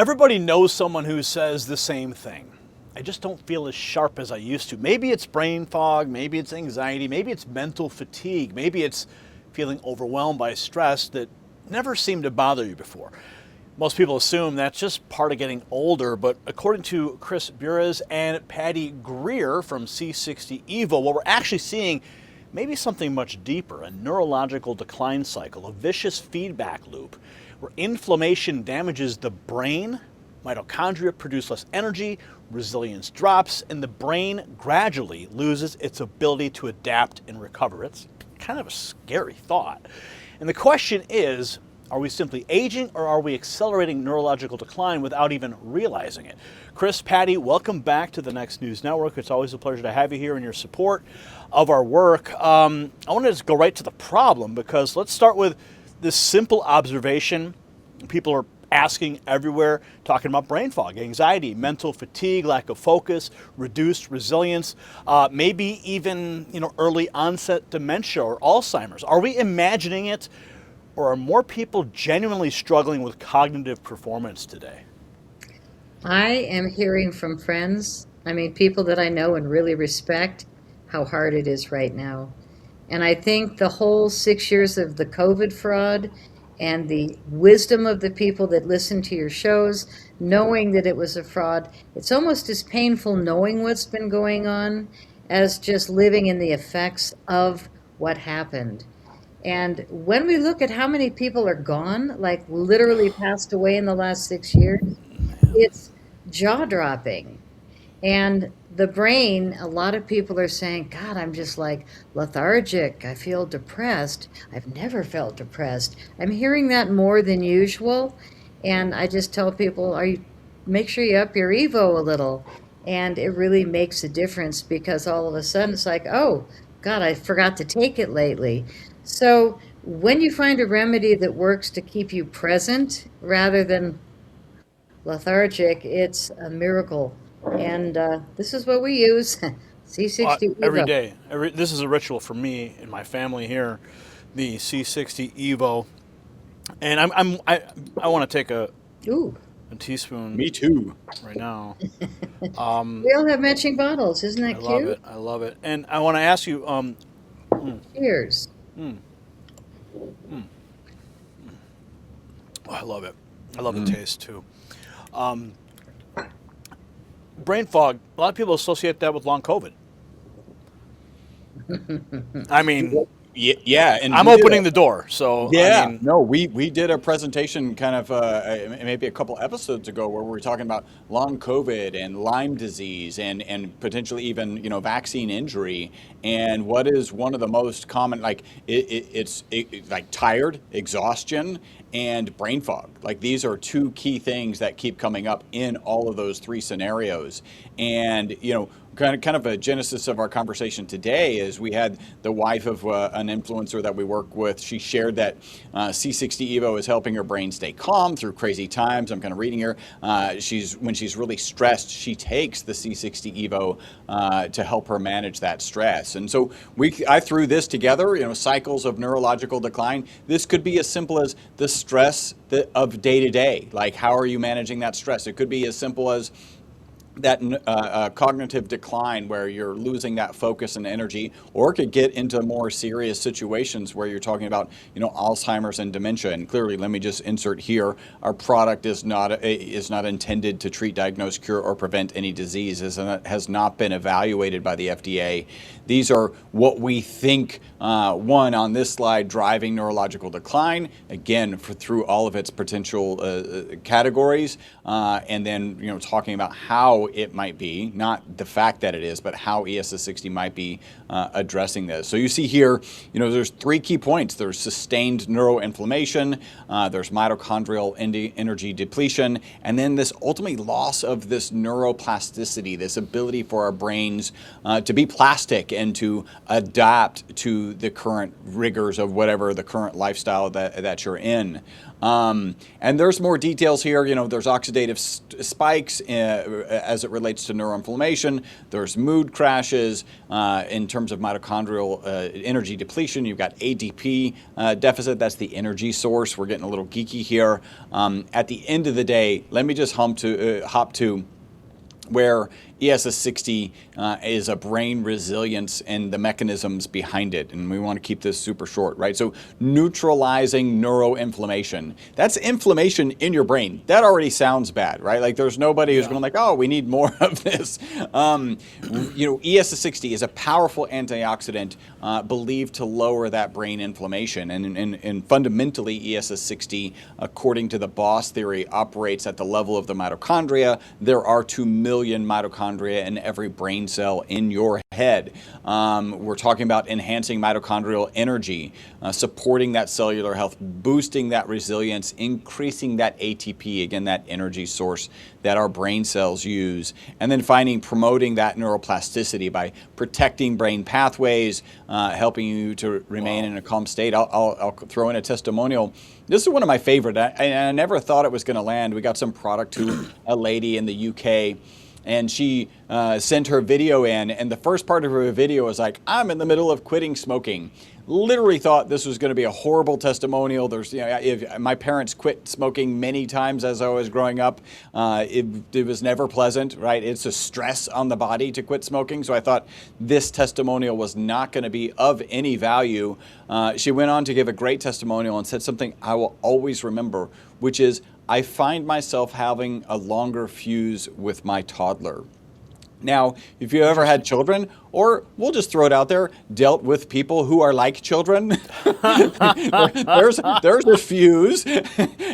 Everybody knows someone who says the same thing. I just don't feel as sharp as I used to. Maybe it's brain fog, maybe it's anxiety, maybe it's mental fatigue, maybe it's feeling overwhelmed by stress that never seemed to bother you before. Most people assume that's just part of getting older, but according to Buras and Patty Greer from C60 Evo, what we're actually seeing maybe something much deeper, a neurological decline cycle, a vicious feedback loop where inflammation damages the brain, mitochondria produce less energy, resilience drops, and the brain gradually loses its ability to adapt and recover. It's kind of a scary thought. And the question is, are we simply aging or are we accelerating neurological decline without even realizing it? Patty, welcome back to the Next News Network. It's always a pleasure to have you here and your support of our work. I want to just go right to the problem because let's start with this simple observation. People are asking everywhere, talking about brain fog, anxiety, mental fatigue, lack of focus, reduced resilience, maybe even early onset dementia or Alzheimer's. Are we imagining it, or are more people genuinely struggling with cognitive performance today? I am hearing from friends, people that I know and really respect, how hard it is right now. And I think the whole 6 years of the COVID fraud and the wisdom of the people that listen to your shows, knowing that it was a fraud, it's almost as painful knowing what's been going on as just living in the effects of what happened. And when we look at how many people are gone, like literally passed away in the last 6 years, it's jaw dropping. And the brain, a lot of people are saying, God, I'm just like lethargic. I feel depressed. I've never felt depressed. I'm hearing that more than usual. And I just tell people, make sure you up your Evo a little. And it really makes a difference because all of a sudden it's like, oh, God, I forgot to take it lately. So when you find a remedy that works to keep you present rather than lethargic, it's a miracle. And this is what we use. C60 Every Evo. day. This is a ritual for me and my family here, the C60 Evo. And I want to take Ooh, a teaspoon Me too. right now. we all have matching bottles. Isn't I that love cute? it. I love it. And I want to ask you, Cheers. oh, I love it. I love the taste too. Brain fog. A lot of people associate that with long COVID. I mean, Yeah, and I'm we did opening the door. So I yeah, mean, no, we did a presentation kind of maybe a couple episodes ago where we were talking about long COVID and Lyme disease and potentially even vaccine injury, and what is one of the most common, like like tired, exhaustion, and brain fog. Like these are two key things that keep coming up in all of those three scenarios, and kind of a genesis of our conversation today is we had the wife of an influencer that we work with. She shared that C60 Evo is helping her brain stay calm through crazy times. I'm kind of reading here. When she's really stressed, she takes the C60 Evo to help her manage that stress. And so I threw this together. Cycles of neurological decline. This could be as simple as the stress of day to day. Like how are you managing that stress? It could be as simple as that cognitive decline where you're losing that focus and energy, or it could get into more serious situations where you're talking about Alzheimer's and dementia. And clearly, let me just insert here, our product is not intended to treat, diagnose, cure, or prevent any disease. It has not been evaluated by the FDA. These are what we think, one on this slide, driving neurological decline, again through all of its potential categories, and then talking about how it might be, not the fact that it is, but how ESS60 might be addressing this. So you see here, there's three key points. There's sustained neuroinflammation, there's mitochondrial energy depletion, and then this ultimately loss of this neuroplasticity, this ability for our brains to be plastic and to adapt to the current rigors of whatever the current lifestyle that you're in. And there's more details here. There's oxidative spikes as it relates to neuroinflammation. There's mood crashes in terms of mitochondrial energy depletion. You've got ADP deficit. That's the energy source. We're getting a little geeky here. At the end of the day, let me just hop to where ESS60 is a brain resilience and the mechanisms behind it. And we want to keep this super short, right? So neutralizing neuroinflammation. That's inflammation in your brain. That already sounds bad, right? Like there's nobody who's going like, oh, we need more of this. ESS60 is a powerful antioxidant believed to lower that brain inflammation. And fundamentally, ESS60, according to the Boss theory, operates at the level of the mitochondria. There are 2 million mitochondria in every brain cell in your head. We're talking about enhancing mitochondrial energy, supporting that cellular health, boosting that resilience, increasing that ATP, again, that energy source that our brain cells use, and then promoting that neuroplasticity by protecting brain pathways, helping you to remain in a calm state. I'll throw in a testimonial. This is one of my favorite. I never thought it was going to land. We got some product to a lady in the UK, and she sent her video in, and the first part of her video was like, I'm in the middle of quitting smoking. Literally thought this was going to be a horrible testimonial. My parents quit smoking many times as I was growing up. It was never pleasant, right? It's a stress on the body to quit smoking. So I thought this testimonial was not going to be of any value. She went on to give a great testimonial and said something I will always remember, which is, I find myself having a longer fuse with my toddler. Now, if you ever had children, or we'll just throw it out there, dealt with people who are like children, there's a fuse,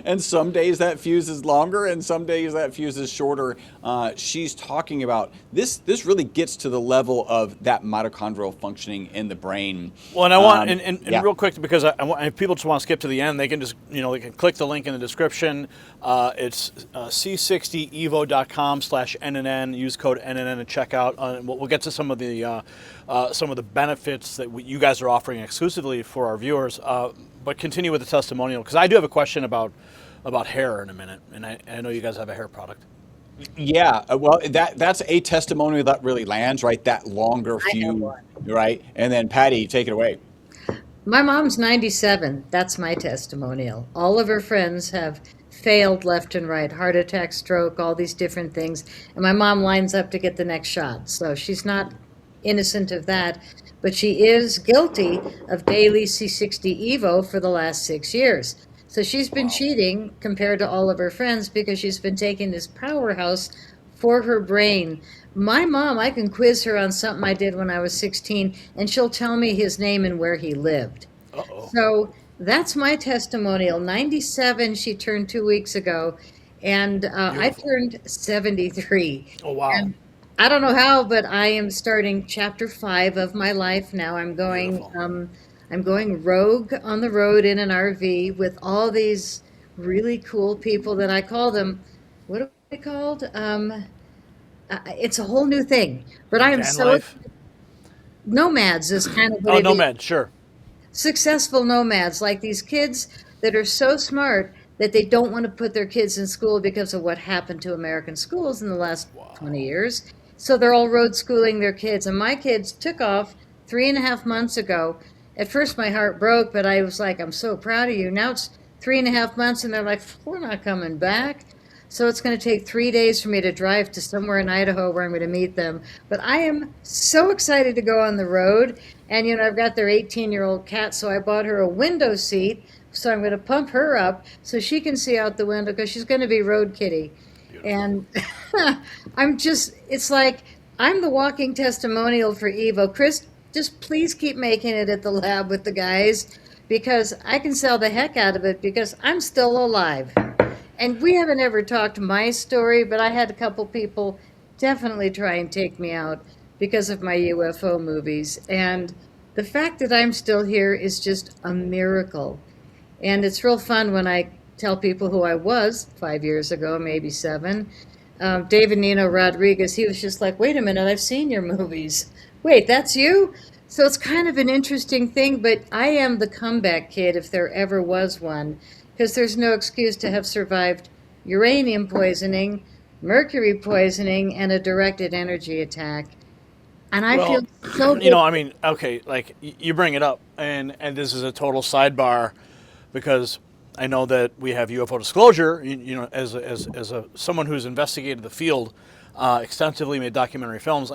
and some days that fuse is longer, and some days that fuse is shorter. She's talking about this really gets to the level of that mitochondrial functioning in the brain. Well, and I want, and real quick, because if people just want to skip to the end, they can just, they can click the link in the description. It's c60evo.com/NNN. Use code NNN at checkout. We'll get to some of the benefits that you guys are offering exclusively for our viewers. But continue with the testimonial, because I do have a question about hair in a minute, and I know you guys have a hair product. Yeah, well, that's a testimonial that really lands, right? That longer fuse, right? And then Patty, take it away. My mom's 97. That's my testimonial. All of her friends have failed left and right, heart attack, stroke, all these different things. And my mom lines up to get the next shot. So she's not innocent of that, but she is guilty of daily C60 Evo for the last 6 years. So she's been cheating compared to all of her friends because she's been taking this powerhouse for her brain. My mom, I can quiz her on something I did when I was 16, and she'll tell me his name and where he lived. Uh-oh. So that's my testimonial. 97, she turned 2 weeks ago, and I turned 73. Oh, wow. And I don't know how, but I am starting chapter 5 of my life now. I'm going rogue on the road in an RV with all these really cool people that I call them. What are they called? It's a whole new thing. But I am nomads is kind of what it is. Nomad, sure. Successful nomads, like these kids that are so smart that they don't want to put their kids in school because of what happened to American schools in the last 20 years. So they're all road schooling their kids. And my kids took off 3.5 months ago. At first my heart broke, but I was like, I'm so proud of you. Now it's 3.5 months and they're like, we're not coming back. So it's going to take 3 days for me to drive to somewhere in Idaho where I'm going to meet them. But I am so excited to go on the road. And, I've got their 18-year-old cat, so I bought her a window seat. So I'm going to pump her up so she can see out the window because she's going to be road kitty. Beautiful. And it's like I'm the walking testimonial for Evo. Chris, just please keep making it at the lab with the guys because I can sell the heck out of it because I'm still alive. And we haven't ever talked my story, but I had a couple people definitely try and take me out because of my UFO movies. And the fact that I'm still here is just a miracle. And it's real fun when I tell people who I was 5 years ago, maybe 7. David Nino Rodriguez, he was just like, wait a minute, I've seen your movies. Wait, that's you? So it's kind of an interesting thing, but I am the comeback kid if there ever was one. because there's no excuse to have survived uranium poisoning, mercury poisoning, and a directed energy attack. And I feel Well, so you bad. know, I mean, okay, like you bring it up, and this is a total sidebar, because I know that we have UFO disclosure. You know, as a someone who's investigated the field extensively, made documentary films,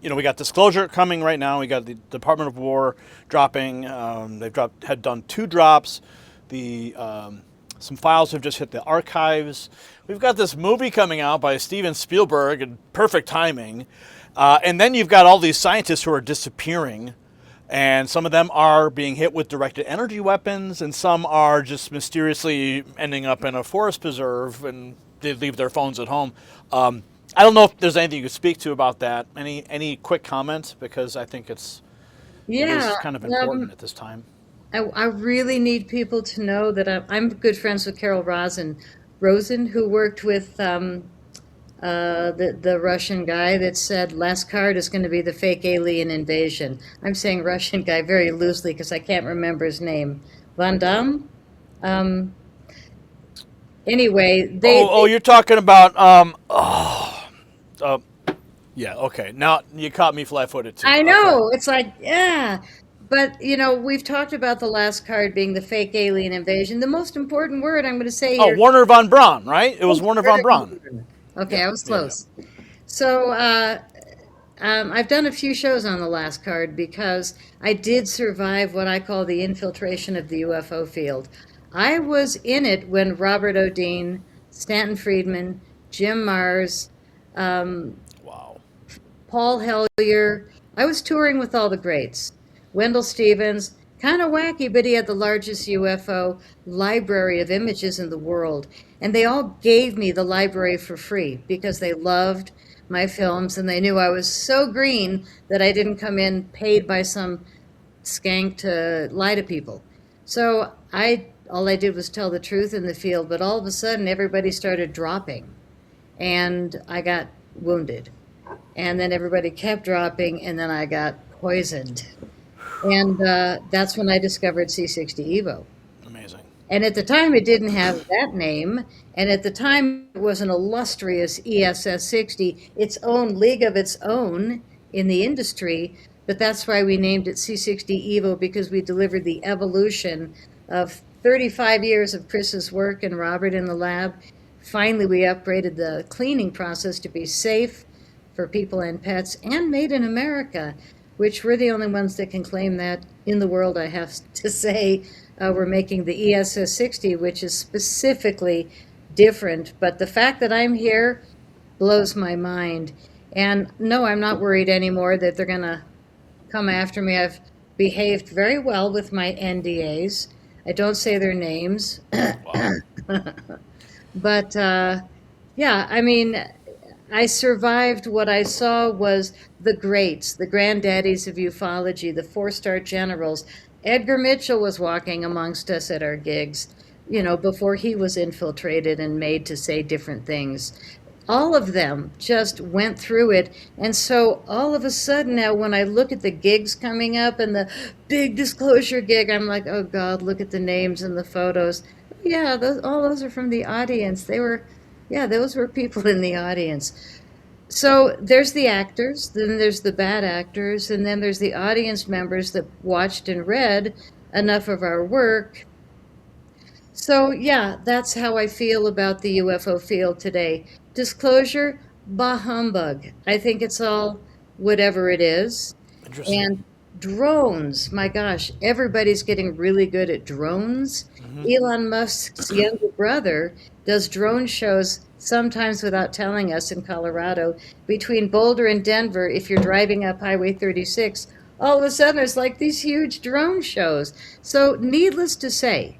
you know, we got disclosure coming right now. We got the Department of War dropping. Had done 2 drops. The some files have just hit the archives. We've got this movie coming out by Steven Spielberg, and perfect timing. And then you've got all these scientists who are disappearing, and some of them are being hit with directed energy weapons, and some are just mysteriously ending up in a forest preserve, and they leave their phones at home. I don't know if there's anything you could speak to about that. Any quick comments? Because I think it Yeah, is kind of important at this time. I really need people to know that I'm good friends with Carol Rosen, who worked with the Russian guy that said last card is going to be the fake alien invasion. I'm saying Russian guy very loosely because I can't remember his name. Van Damme? Um, anyway, Oh, you're talking about uh, yeah. Okay, now you caught me flat-footed too. I Okay. know. It's like, yeah. But, we've talked about the last card being the fake alien invasion. The most important word I'm going to say Oh, here. Warner von Braun, right? It was Warner von Braun. Okay, Yeah, I was yeah, yeah. close. So, I've done a few shows on the last card because I did survive what I call the infiltration of the UFO field. I was in it when Robert Odin, Stanton Friedman, Jim Mars, um, Wow. Paul Hellyer. I was touring with all the greats. Wendell Stevens, kind of wacky, but he had the largest UFO library of images in the world. And they all gave me the library for free because they loved my films and they knew I was so green that I didn't come in paid by some skank to lie to people. So all I did was tell the truth in the field, but all of a sudden everybody started dropping and I got wounded. And then everybody kept dropping, and then I got poisoned. And that's when I discovered C60 Evo. Amazing. And at the time, it didn't have that name. And at the time, it was an illustrious ESS 60, its own league of its own in the industry. But that's why we named it C60 Evo, because we delivered the evolution of 35 years of Chris's work and Robert in the lab. Finally, we upgraded the cleaning process to be safe for people and pets and made in America, which we're the only ones that can claim that in the world, I have to say. We're making the ESS 60, which is specifically different. But the fact that I'm here blows my mind. And no, I'm not worried anymore that they're going to come after me. I've behaved very well with my NDAs. I don't say their names. Wow. But yeah, I mean, I survived. What I saw was the greats, the granddaddies of ufology, the 4-star generals. Edgar Mitchell was walking amongst us at our gigs, before he was infiltrated and made to say different things. All of them just went through it. And so all of a sudden now, when I look at the gigs coming up and the big disclosure gig, I'm like, oh God, look at the names and the photos. Yeah, all those are from the audience. Those were people in the audience. So there's the actors, then there's the bad actors, and then there's the audience members that watched and read enough of our work. So yeah, that's how I feel about the UFO field today. Disclosure, bah humbug. I think it's all whatever it is. Interesting. And drones, my gosh, everybody's getting really good at drones. Mm-hmm. Elon Musk's younger brother does drone shows sometimes without telling us in Colorado. Between Boulder and Denver, if you're driving up Highway 36, all of a sudden there's like these huge drone shows. So, needless to say,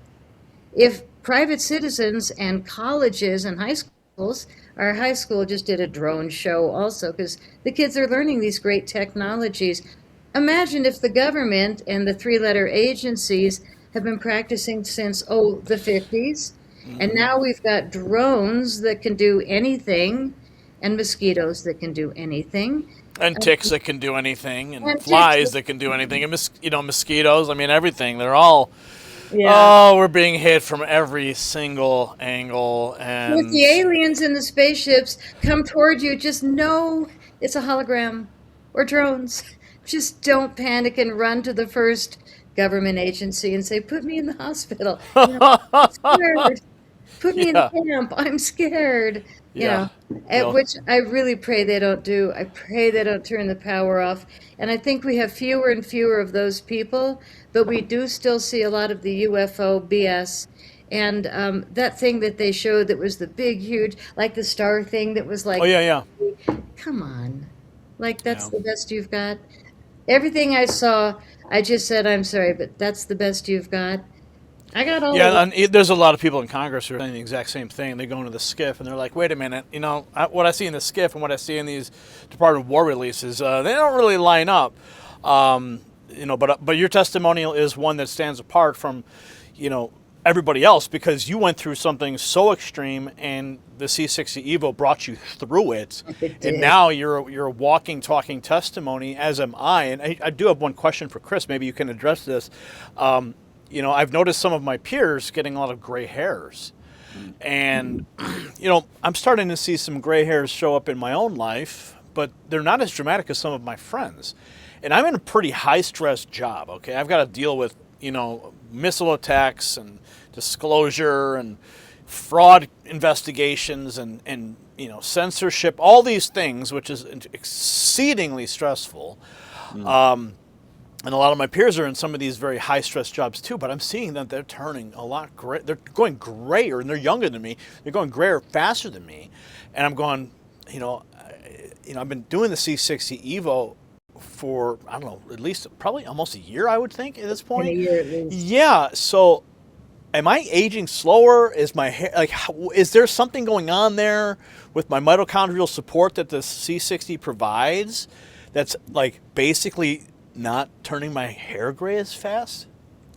if private citizens and colleges and high schools, our high school just did a drone show also because the kids are learning these great technologies. Imagine if the government and the 3-letter agencies have been practicing since, the 50s. And now we've got drones that can do anything and mosquitoes that can do anything. And ticks that can do anything, and And flies ticks. that can do anything, and mosquitoes. I mean, everything. They're all Yeah. Oh, we're being hit from every single angle, If and the aliens in the spaceships come toward you, just know it's a hologram or drones. Just don't panic and run to the first government agency and say, "Put me in the hospital." I'm scared. Put me in yeah, camp. I'm scared. yeah, well, Which I really pray they don't do. I pray they don't turn the power off. And I think we have fewer and fewer of those people, but we do still see a lot of the UFO BS. And that thing that they showed that was the big, huge, like the star thing that was oh like, yeah, yeah, come on. Like, that's yeah. the best you've got. Everything I saw, I just said, I'm sorry, but that's the best you've got. I got all of Yeah, it. and there's a lot of people in Congress who are saying the exact same thing. They go into the skiff and they're like, "Wait a minute, what I see in the skiff and what I see in these Department of War releases, they don't really line up." But your testimonial is one that stands apart from, everybody else because you went through something so extreme, and the C60 Evo brought you through it, It and did. now you're a walking, talking testimony. As am I. And I do have one question for Chris. Maybe you can address this. I've noticed some of my peers getting a lot of gray hairs. And, I'm starting to see some gray hairs show up in my own life, but they're not as dramatic as some of my friends. And I'm in a pretty high stress job, okay? I've got to deal with, missile attacks and disclosure and fraud investigations and censorship, all these things, which is exceedingly stressful. And a lot of my peers are in some of these very high stress jobs too, but I'm seeing that they're turning a lot gray. They're going grayer, and they're younger than me. They're going grayer faster than me. And I'm going, I've been doing the C60 Evo for, I don't know, at least probably almost a year, I would think, at this In a point. year at least. Yeah. So am I aging slower? Is my hair, is there something going on there with my mitochondrial support that the C60 provides that's like basically not turning my hair gray as fast?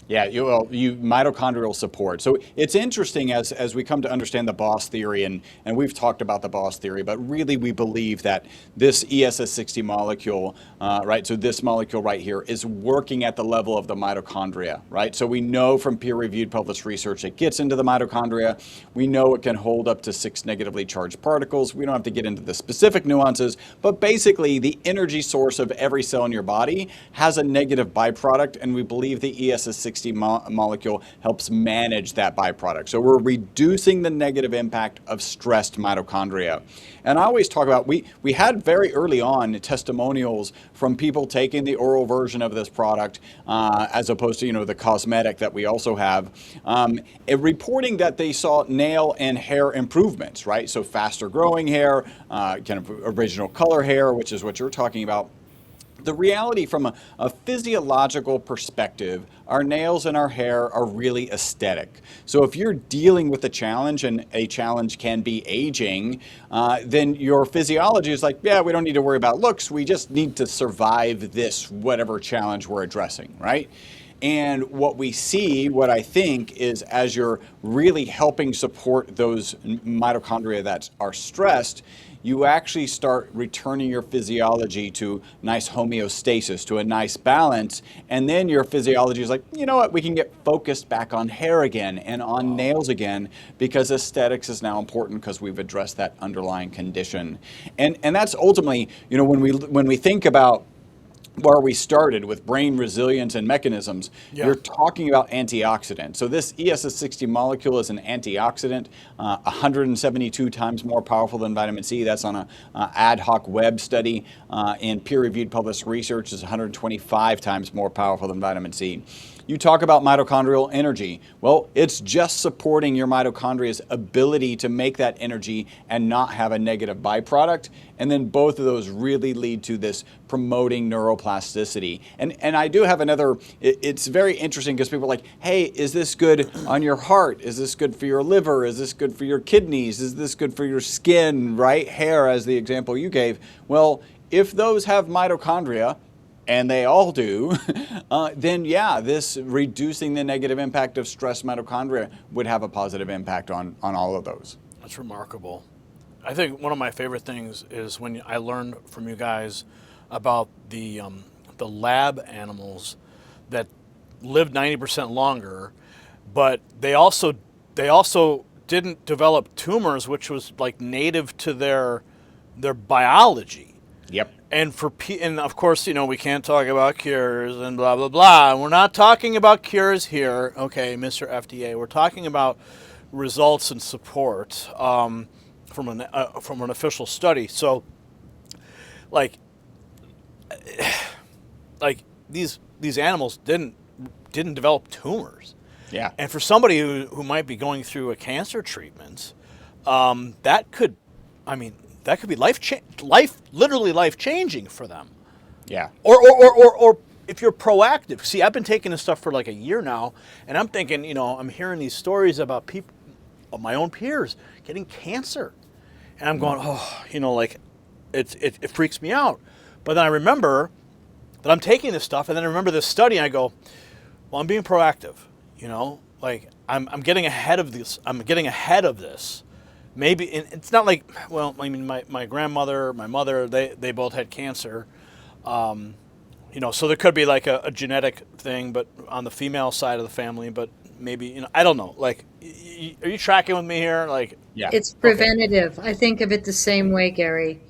Yeah, you mitochondrial support. So it's interesting as we come to understand the boss theory, and we've talked about the boss theory, but really we believe that this ESS60 molecule, right? So this molecule right here is working at the level of the mitochondria, right? So we know from peer-reviewed published research it gets into the mitochondria. We know it can hold up to 6 negatively charged particles. We don't have to get into the specific nuances, but basically the energy source of every cell in your body has a negative byproduct, and we believe the ESS60 molecule helps manage that byproduct. So we're reducing the negative impact of stressed mitochondria. And I always talk about, we had very early on testimonials from people taking the oral version of this product as opposed to, the cosmetic that we also have, reporting that they saw nail and hair improvements, right? So faster growing hair, kind of original color hair, which is what you're talking about. The reality from a physiological perspective, our nails and our hair are really aesthetic. So if you're dealing with a challenge, and a challenge can be aging, then your physiology is like, yeah, we don't need to worry about looks. We just need to survive this, whatever challenge we're addressing, right? And what we see, what I think, is as you're really helping support those mitochondria that are stressed, you actually start returning your physiology to nice homeostasis, to a nice balance. And then your physiology is like, you know what, we can get focused back on hair again and on nails again, because aesthetics is now important because we've addressed that underlying condition. And that's ultimately, when we think about where we started with brain resilience and mechanisms, Yeah. you're talking about antioxidants. So this ESS60 molecule is an antioxidant, 172 times more powerful than vitamin C. That's on a ad hoc web study, and peer-reviewed published research is 125 times more powerful than vitamin C. You talk about mitochondrial energy. Well, it's just supporting your mitochondria's ability to make that energy and not have a negative byproduct. And then both of those really lead to this promoting neuroplasticity. And I do have another, it's very interesting because people are like, hey, is this good on your heart? Is this good for your liver? Is this good for your kidneys? Is this good for your skin, right? Hair, as the example you gave. Well, if those have mitochondria, and they all do, then yeah, this reducing the negative impact of stress mitochondria would have a positive impact on all of those. That's remarkable. I think one of my favorite things is when I learned from you guys about the lab animals that live 90% longer, but they also didn't develop tumors, which was like native to their biology. Yep. And and of course, we can't talk about cures and blah blah blah. We're not talking about cures here, okay, Mr. FDA. We're talking about results and support from an official study. So, like these animals didn't develop tumors. Yeah. And for somebody who might be going through a cancer treatment, that could be literally life changing for them. Yeah. Or if you're proactive. See, I've been taking this stuff for like a year now, and I'm thinking, I'm hearing these stories about people, of my own peers, getting cancer, and I'm going, like it freaks me out. But then I remember that I'm taking this stuff, and then I remember this study, and I go, well, I'm being proactive. Like I'm getting ahead of this. I'm getting ahead of this. Maybe it's not like, well, I mean, my grandmother, my mother, they both had cancer. So there could be like a genetic thing, but on the female side of the family, but maybe, I don't know. Like, are you tracking with me here? Like, Yeah. It's preventative. I think of it the same way, Gary.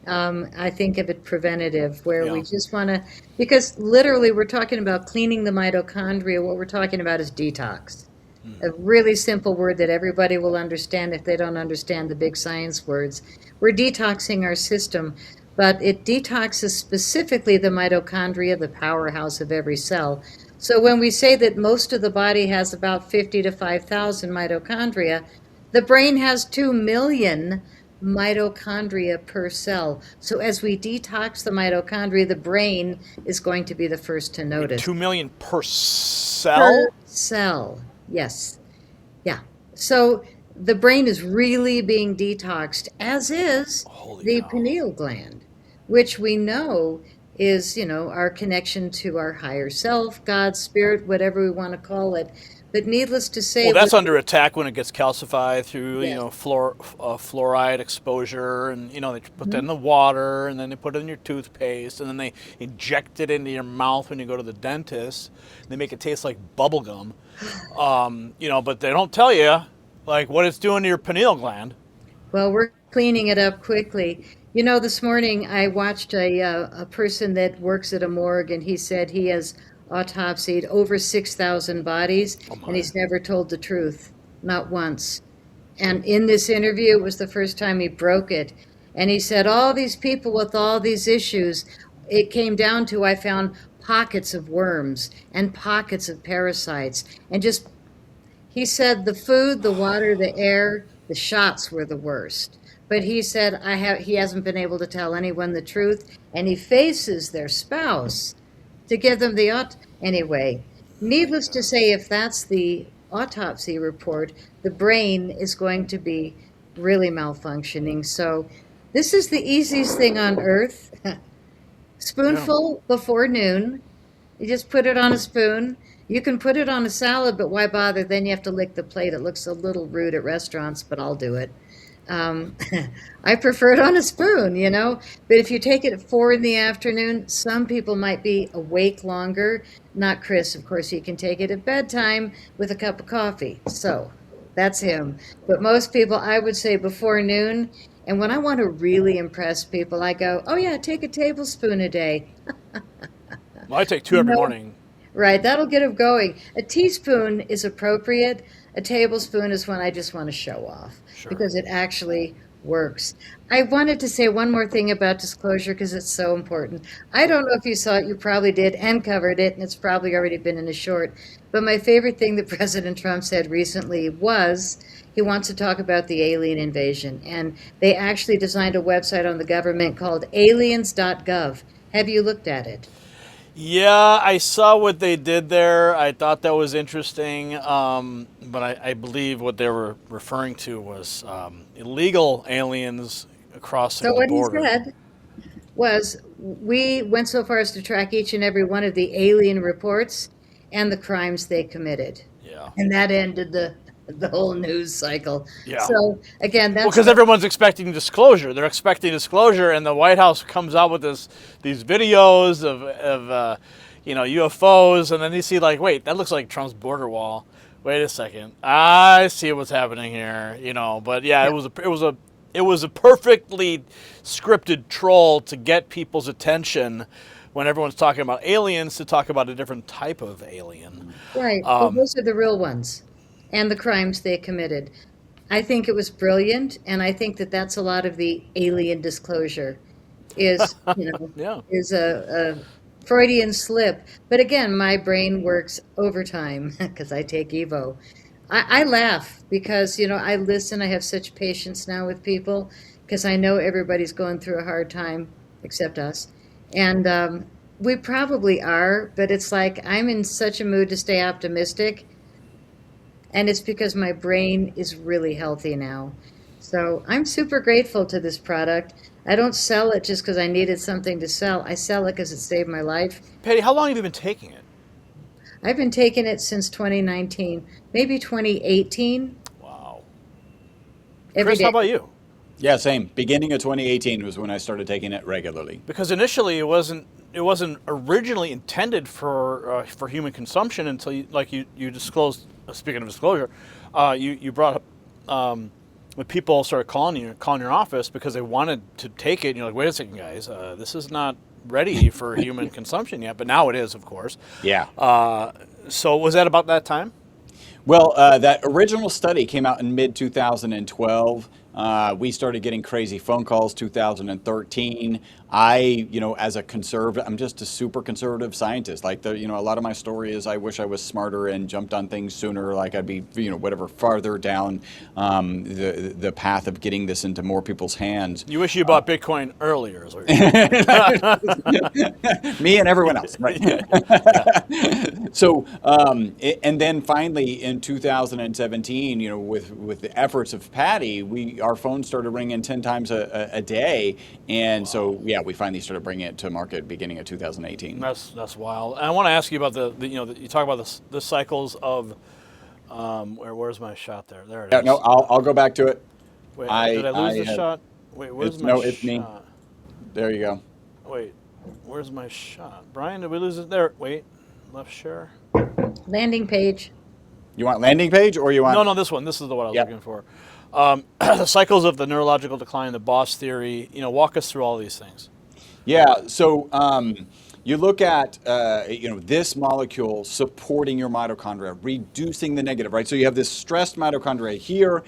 I think of it preventative, where we just want to, because literally we're talking about cleaning the mitochondria. What we're talking about is detox. A really simple word that everybody will understand if they don't understand the big science words. We're detoxing our system, but it detoxes specifically the mitochondria, the powerhouse of every cell. So when we say that most of the body has about 50 to 5,000 mitochondria, the brain has 2 million mitochondria per cell. So as we detox the mitochondria, the brain is going to be the first to notice. 2 million per cell? Per cell, yes. Yeah. So the brain is really being detoxed, as is the pineal gland, which we know is, our connection to our higher self, God, spirit, whatever we want to call it. But needless to say, well, that's under attack when it gets calcified through, Yes. fluoride exposure, and they put that in the water, and then they put it in your toothpaste, and then they inject it into your mouth when you go to the dentist. They make it taste like bubble gum, but they don't tell you like what it's doing to your pineal gland. Well, we're cleaning it up quickly. This morning I watched a person that works at a morgue, and he said he has autopsied over 6,000 bodies, and he's never told the truth, not once. And in this interview, it was the first time he broke it. And he said, all these people with all these issues, it came down to, I found pockets of worms and pockets of parasites. And he said the food, the water, the air, the shots were the worst. But he said he hasn't been able to tell anyone the truth, and he faces their spouse to give them anyway. Needless to say, if that's the autopsy report, the brain is going to be really malfunctioning. So this is the easiest thing on earth. Spoonful before noon. You just put it on a spoon. You can put it on a salad, but why bother? Then you have to lick the plate. It looks a little rude at restaurants, but I'll do it. I prefer it on a spoon, but if you take it at 4 in the afternoon, some people might be awake longer. Not Chris, of course. He can take it at bedtime with a cup of coffee. So that's him. But most people, I would say before noon. And when I want to really impress people, I go, oh yeah, take a tablespoon a day. Well, I take 2 every morning. Right, that'll get them going. A teaspoon is appropriate. A tablespoon is when I just want to show off, because it actually works. I wanted to say one more thing about disclosure, because it's so important. I don't know if you saw it, you probably did, and covered it, and it's probably already been in a short. But my favorite thing that President Trump said recently was he wants to talk about the alien invasion. And they actually designed a website on the government called aliens.gov. Have you looked at it? Yeah, I saw what they did there. I thought that was interesting, but I believe what they were referring to was illegal aliens crossing the border. So what he said was, we went so far as to track each and every one of the alien reports and the crimes they committed. Yeah. And that ended the whole news cycle. Yeah. So again, that's because everyone's expecting disclosure. They're expecting disclosure, and the White House comes out with these videos of UFOs, and then you see like, wait, that looks like Trump's border wall. wait a second, I see what's happening here, But yeah, it was a perfectly scripted troll to get people's attention when everyone's talking about aliens to talk about a different type of alien. Right. Well, those are the real ones and the crimes they committed. I think it was brilliant, and I think that that's a lot of the alien disclosure is, Yeah. is a Freudian slip. But again, my brain works overtime because I take Evo. I laugh because, I listen. I have such patience now with people because I know everybody's going through a hard time except us. And we probably are, but it's like I'm in such a mood to stay optimistic. And it's because my brain is really healthy now. So I'm super grateful to this product. I don't sell it just because I needed something to sell. I sell it because it saved my life. Patty, how long have you been taking it? I've been taking it since 2019, maybe 2018. Wow. Every Chris, day. how about you? Yeah, same. Beginning of 2018 was when I started taking it regularly. Because initially it wasn't originally intended for human consumption until you disclosed. Speaking of disclosure, you brought up when people started calling your office because they wanted to take it. And you're like, wait a second, guys, this is not ready for human consumption yet, but now it is, of course. Yeah. So was that about that time? Well, that original study came out in mid 2012. We started getting crazy phone calls 2013. I, as a conservative, I'm just a super conservative scientist. Like a lot of my story is I wish I was smarter and jumped on things sooner. Like I'd be, whatever, farther down the path of getting this into more people's hands. You wish you bought Bitcoin earlier, is what you're saying. Me and everyone else, right? So, and then finally in 2017, with the efforts of Patty, our phone started ringing 10 times a day, and so yeah, we finally started bringing it to market beginning of 2018. That's wild. And I want to ask you about you talk about the cycles of where's my shot there? There it is. No, I'll go back to it. Wait, did I lose the shot? Wait, where's my shot? It's me. There you go. Wait, where's my shot? Brian, did we lose it there? Wait, left share. Landing page. You want landing page or you want? No, this one. This is the one I was looking for. The cycles of the neurological decline, the Boss theory. Walk us through all these things. Yeah. So you look at this molecule supporting your mitochondria, reducing the negative, right? So you have this stressed mitochondria here.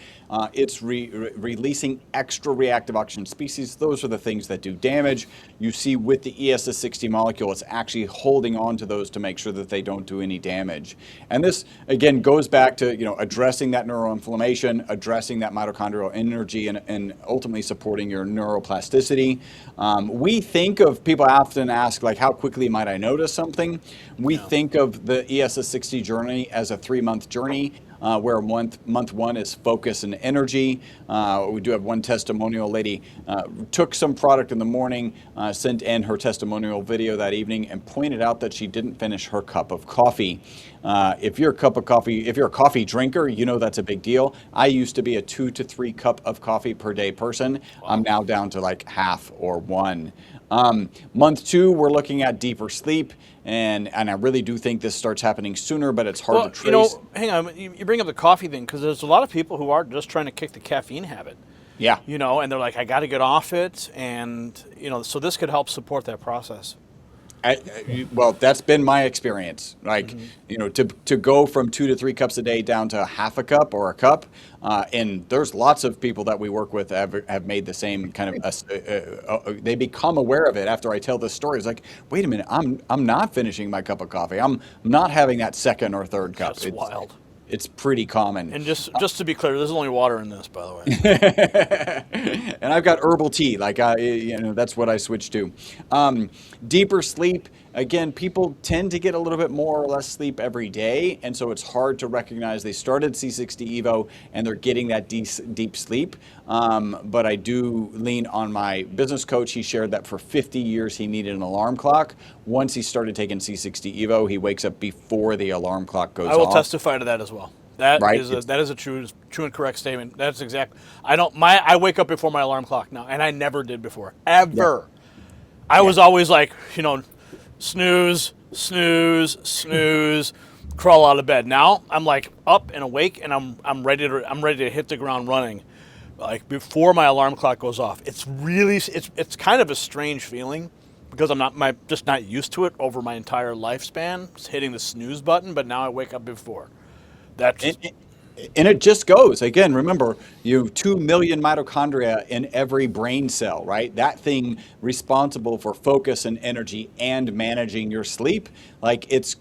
It's releasing extra reactive oxygen species. Those are the things that do damage. You see with the ESS60 molecule, it's actually holding on to those to make sure that they don't do any damage. And this, again, goes back to addressing that neuroinflammation, addressing that mitochondrial energy, and ultimately supporting your neuroplasticity. We think of, people often ask, like, how quickly might I notice something? We think of the ESS60 journey as a 3-month journey. Where month one is focus and energy. We do have one testimonial. Lady took some product in the morning, sent in her testimonial video that evening, and pointed out that she didn't finish her cup of coffee. If you're a coffee drinker, that's a big deal. I used to be a 2 to 3 cup of coffee per day person. Wow. I'm now down to like half or 1. Month 2, we're looking at deeper sleep, and I really do think this starts happening sooner, but it's hard to trace. Hang on, you bring up the coffee thing because there's a lot of people who are just trying to kick the caffeine habit. Yeah. And they're like, I got to get off it, and so this could help support that process. Well, that's been my experience. Like, to go from 2 to 3 cups a day down to half a cup or a cup, and there's lots of people that we work with have made the same kind of. They become aware of it after I tell this story. It's like, wait a minute, I'm not finishing my cup of coffee. I'm not having that second or third cup. That's wild. It's pretty common. And just to be clear, there's only water in this, by the way. And I've got herbal tea, like that's what I switched to. Deeper sleep. Again, people tend to get a little bit more or less sleep every day, and so it's hard to recognize they started C60 Evo and they're getting that deep sleep. But I do lean on my business coach. He shared that for 50 years he needed an alarm clock. Once he started taking C60 Evo, he wakes up before the alarm clock goes off. I will testify to that as well. That right? is a true and correct statement. That's exact. I wake up before my alarm clock now, and I never did before, ever. Yeah. I was always like, snooze, snooze, snooze. crawl out of bed. Now I'm like up and awake, and I'm ready to hit the ground running, like before my alarm clock goes off. It's really it's kind of a strange feeling because just not used to it over my entire lifespan, just hitting the snooze button. But now I wake up before. That's And it just goes. Again, remember, you have 2 million mitochondria in every brain cell, right? That thing responsible for focus and energy and managing your sleep. Like it's,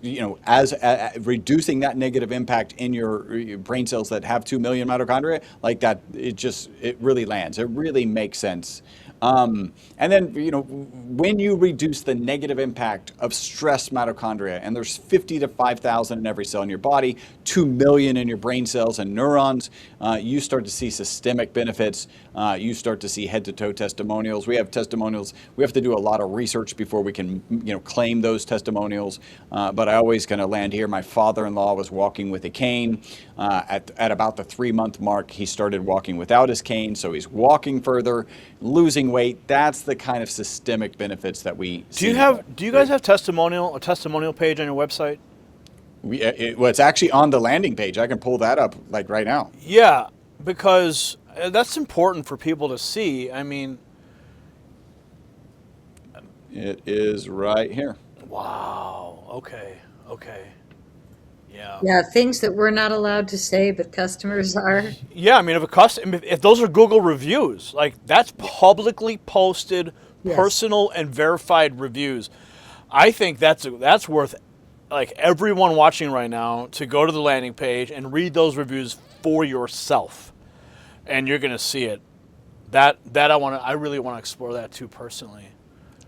as reducing that negative impact in your brain cells that have 2 million mitochondria, like that, it really lands. It really makes sense. And then, when you reduce the negative impact of stress mitochondria, and there's 50 to 5,000 in every cell in your body, 2 million in your brain cells and neurons, you start to see systemic benefits. You start to see head to toe testimonials. We have testimonials. We have to do a lot of research before we can, claim those testimonials. But I always kind of land here. My father-in-law was walking with a cane. At about the 3-month mark, he started walking without his cane. So he's walking further, losing weight. That's the kind of systemic benefits that we see. Do you guys have a testimonial page on your website? Well, it's actually on the landing page. I can pull that up like right now. Yeah, because that's important for people to see. I mean, it is right here. Wow. Okay. Yeah. Yeah, things that we're not allowed to say, but customers are. Yeah, I mean, if those are Google reviews, like that's publicly posted, Yes. personal and verified reviews. I think that's worth like everyone watching right now to go to the landing page and read those reviews for yourself, and you're gonna see it. I really want to explore that too personally.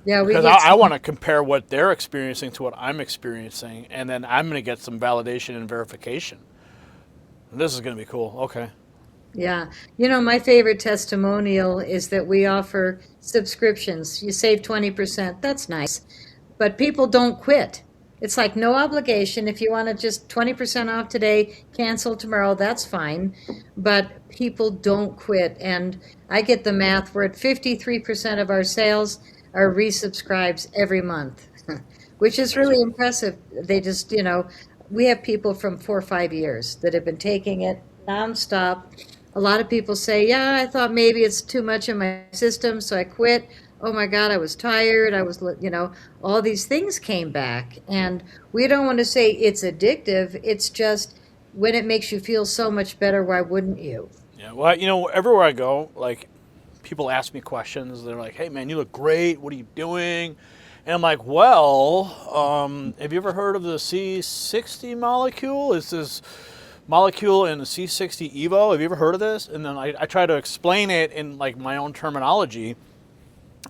Yeah, Because I want to compare what they're experiencing to what I'm experiencing, and then I'm going to get some validation and verification. And this is going to be cool. Okay. Yeah. My favorite testimonial is that we offer subscriptions. You save 20%. That's nice. But people don't quit. It's like no obligation. If you want to just 20% off today, cancel tomorrow, that's fine. But people don't quit. And I get the math. We're at 53% of our sales are resubscribes every month, which is really impressive. They just, we have people from 4 or 5 years that have been taking it nonstop. A lot of people say, yeah, I thought maybe it's too much in my system, so I quit. Oh my God, I was tired. All these things came back. And we don't want to say it's addictive. It's just when it makes you feel so much better, why wouldn't you? Yeah. Well, everywhere I go, like people ask me questions. They're like, "Hey, man, you look great. What are you doing?" And I'm like, "Well, have you ever heard of the C60 molecule? It's this molecule in the C60 Evo. Have you ever heard of this?" And then I try to explain it in like my own terminology.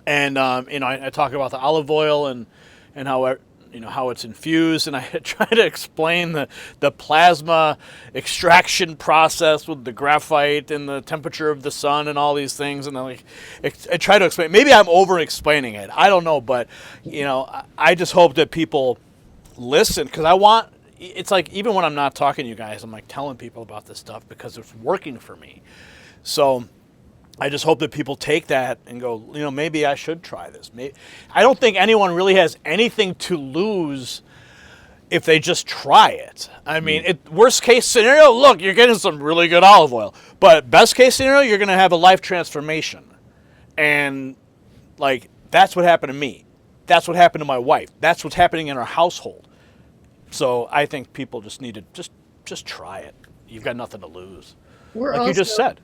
And I talk about the olive oil and how it's infused, and I try to explain the plasma extraction process with the graphite and the temperature of the sun and all these things, and I try to explain. Maybe I'm over explaining it. I don't know, but I just hope that people listen, because it's like even when I'm not talking to you guys, I'm like telling people about this stuff because it's working for me. So I just hope that people take that and go, maybe I should try this. I don't think anyone really has anything to lose if they just try it. I mean, worst case scenario, look, you're getting some really good olive oil. But best case scenario, you're going to have a life transformation. And, like, that's what happened to me. That's what happened to my wife. That's what's happening in our household. So I think people just need to just try it. You've got nothing to lose. You just said.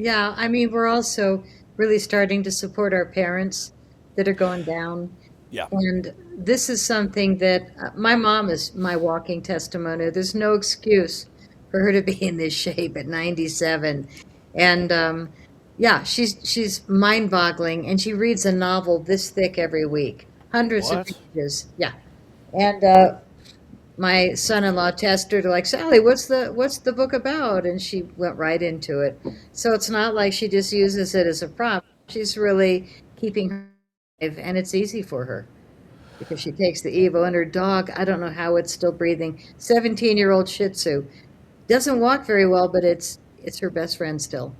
Yeah, I mean, we're also really starting to support our parents that are going down. Yeah. And this is something that my mom is my walking testimony. There's no excuse for her to be in this shape at 97. And yeah, she's mind-boggling, and she reads a novel this thick every week, hundreds of pages. Yeah. And my son-in-law tested her like, Sally, what's the book about? And she went right into it. So it's not like she just uses it as a prop. She's really keeping her alive, and it's easy for her because she takes the Evo, and her dog, I don't know how it's still breathing, 17-year-old Shih Tzu. Doesn't walk very well, but it's her best friend still.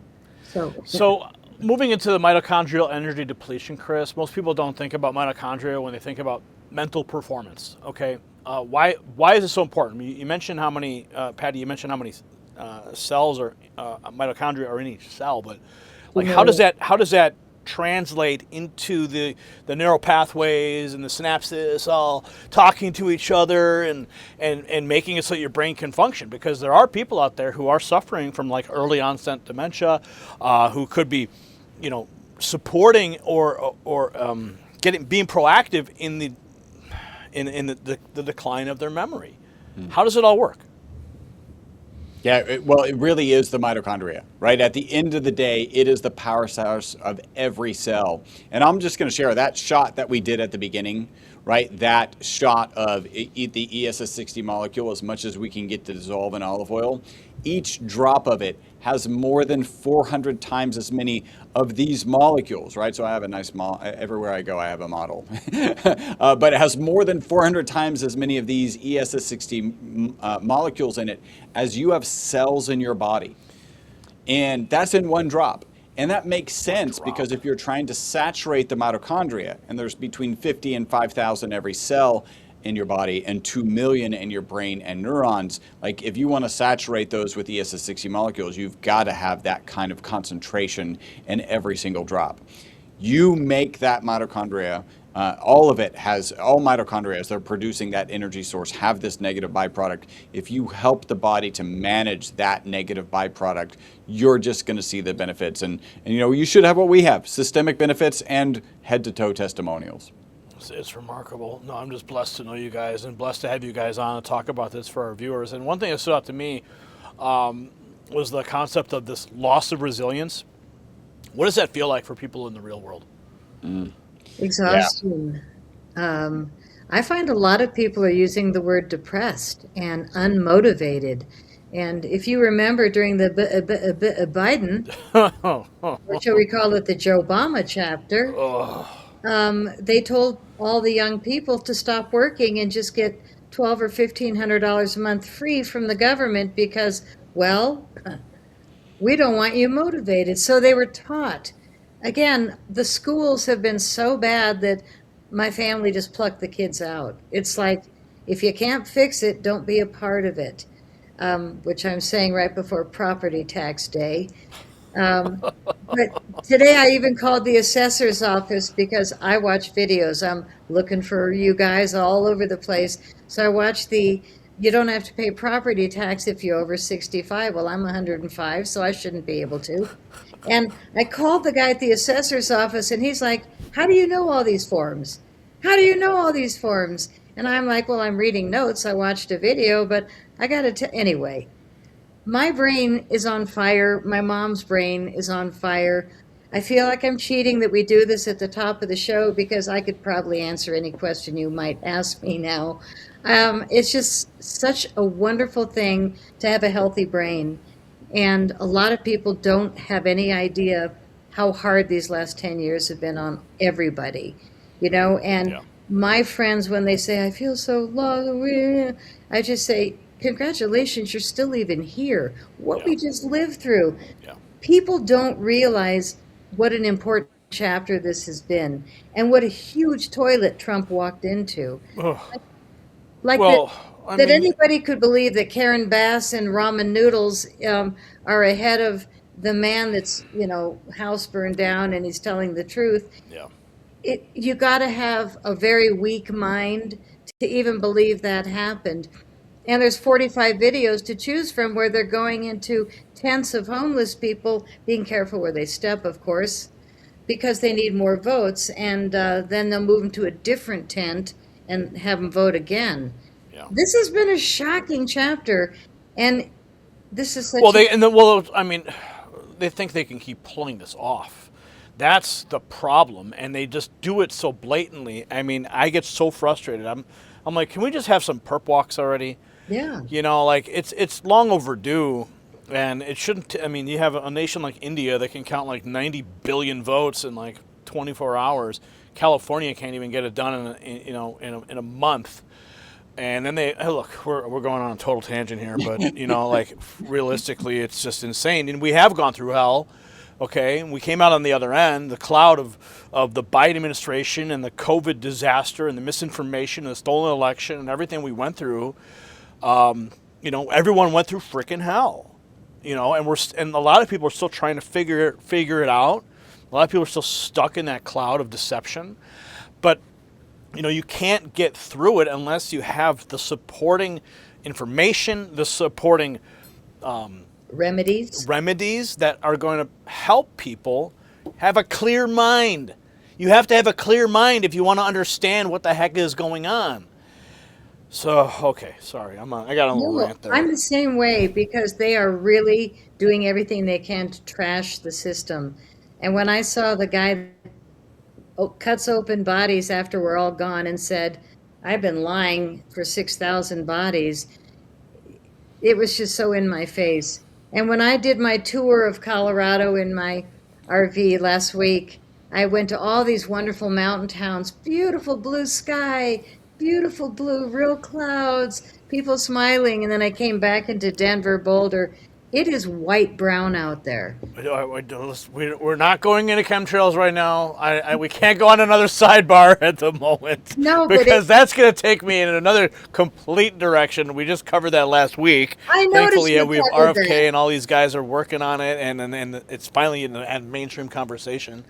So moving into the mitochondrial energy depletion, Chris, most people don't think about mitochondria when they think about mental performance, okay? Why is it so important? You mentioned how many, Patty. You mentioned how many cells or mitochondria are in each cell, but like You how does know, that translate into the neural pathways and the synapses all talking to each other and making it so that your brain can function? Because there are people out there who are suffering from like early onset dementia, who could be, supporting or being proactive in the decline of their memory. How does it all work? Yeah, well, it really is the mitochondria, right? At the end of the day, it is the power source of every cell. And I'm just going to share that shot that we did at the beginning, right? That shot of the ESS60 molecule, as much as we can get to dissolve in olive oil. Each drop of it has more than 400 times as many of these molecules, right? So I have a nice everywhere I go, I have a model. But it has more than 400 times as many of these ESS60 molecules in it as you have cells in your body. And that's in one drop. And that makes sense because if you're trying to saturate the mitochondria, and there's between 50 and 5,000 every cell in your body and 2 million in your brain and neurons, like if you want to saturate those with ESS60 molecules, you've got to have that kind of concentration in every single drop. You make that mitochondria, all mitochondria, as they're producing that energy source, have this negative byproduct. If you help the body to manage that negative byproduct, you're just going to see the benefits. And you should have what we have, systemic benefits and head-to-toe testimonials. It's remarkable. No, I'm just blessed to know you guys and blessed to have you guys on and talk about this for our viewers. And one thing that stood out to me was the concept of this loss of resilience. What does that feel like for people in the real world? exhaustion. I find a lot of people are using the word depressed and unmotivated. And if you remember during the Biden, or shall we call it the Joe Obama chapter, they told all the young people to stop working and just get $1,200 or $1,500 a month free from the government because, well, we don't want you motivated. So they were taught. Again, the schools have been so bad that my family just plucked the kids out. It's like, if you can't fix it, don't be a part of it, which I'm saying right before property tax day. But today I even called the assessor's office because I watch videos. I'm looking for you guys all over the place. So I watched you don't have to pay property tax if you're over 65. Well, I'm 105, so I shouldn't be able to. And I called the guy at the assessor's office, and he's like, how do you know all these forms? How do you know all these forms? And I'm like, well, I'm reading notes. I watched a video, but I got to anyway. My brain is on fire. My mom's brain is on fire. I feel like I'm cheating that we do this at the top of the show because I could probably answer any question you might ask me now. It's just such a wonderful thing to have a healthy brain. And a lot of people don't have any idea how hard these last 10 years have been on everybody, and Yeah. my friends, when they say, I feel so low, I just say, congratulations, you're still even here. What we just lived through. Yeah. People don't realize what an important chapter this has been and what a huge toilet Trump walked into. Ugh. Like Well, I that mean, anybody could believe that Karen Bass and ramen noodles are ahead of the man that's, house burned down and he's telling the truth. yeah. You got to have a very weak mind to even believe that happened. And there's 45 videos to choose from where they're going into tents of homeless people, being careful where they step, of course, because they need more votes. And then they'll move them to a different tent and have them vote again. Yeah. This has been a shocking chapter. And this is such Well, they think they can keep pulling this off. That's the problem, and they just do it so blatantly. I mean, I get so frustrated. I'm like, can we just have some perp walks already? yeah. It's long overdue, and it shouldn't. I mean, you have a nation like India that can count like 90 billion votes in like 24 hours. California can't even get it done in a month. And then we're going on a total tangent here, but like realistically, it's just insane. And we have gone through hell. Okay, and we came out on the other end, the cloud of the Biden administration and the COVID disaster and the misinformation and the stolen election and everything we went through. Everyone went through freaking hell. And a lot of people are still trying to figure it out. A lot of people are still stuck in that cloud of deception. But you can't get through it unless you have the supporting information, the supporting remedies that are going to help people have a clear mind. You have to have a clear mind if you want to understand what the heck is going on. So, okay, sorry, I got a little rant there. I'm the same way, because they are really doing everything they can to trash the system. And when I saw the guy cuts open bodies after we're all gone and said, I've been lying for 6,000 bodies, it was just so in my face. And when I did my tour of Colorado in my RV last week, I went to all these wonderful mountain towns, beautiful blue sky, beautiful blue, real clouds, people smiling. And then I came back into Denver, Boulder. It is white brown out there. We're not going into chemtrails right now. We can't go on another sidebar at the moment. No, because that's going to take me in another complete direction. We just covered that last week. I noticed. Thankfully, we have RFK and all these guys are working on it, and it's finally in the mainstream conversation.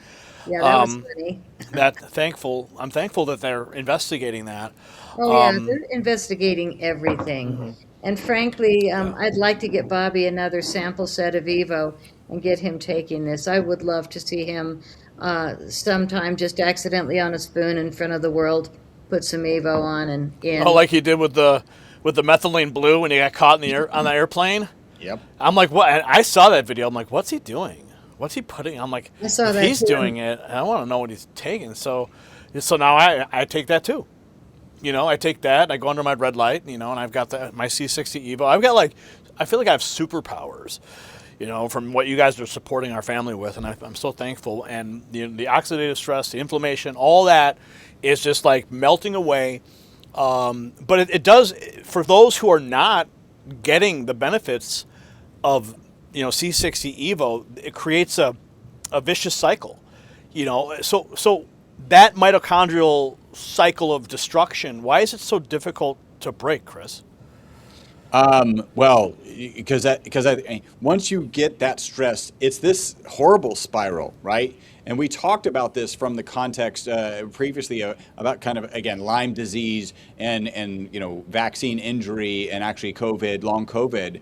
Yeah, that was funny. I'm thankful that they're investigating that. Oh, yeah, they're investigating everything. Mm-hmm. And frankly, I'd like to get Bobby another sample set of Evo and get him taking this. I would love to see him sometime just accidentally on a spoon in front of the world put some Evo on and in. Oh, like he did with the methylene blue when he got caught on the airplane? Yep. I'm like, what? I saw that video. I'm like, what's he doing? What's he putting? I'm like, if he's doing it, I want to know what he's taking. So now I take that too. I take that, I go under my red light, and I've got my C60 Evo. I feel like I have superpowers, from what you guys are supporting our family with, and I'm so thankful. And the oxidative stress, the inflammation, all that is just like melting away. But it does, for those who are not getting the benefits of, C60 Evo, it creates a vicious cycle, so that mitochondrial cycle of destruction, why is it so difficult to break, Chris? Well, because once you get that stress, it's this horrible spiral, right? And we talked about this from the context previously about kind of, again, Lyme disease and vaccine injury and actually COVID, long COVID.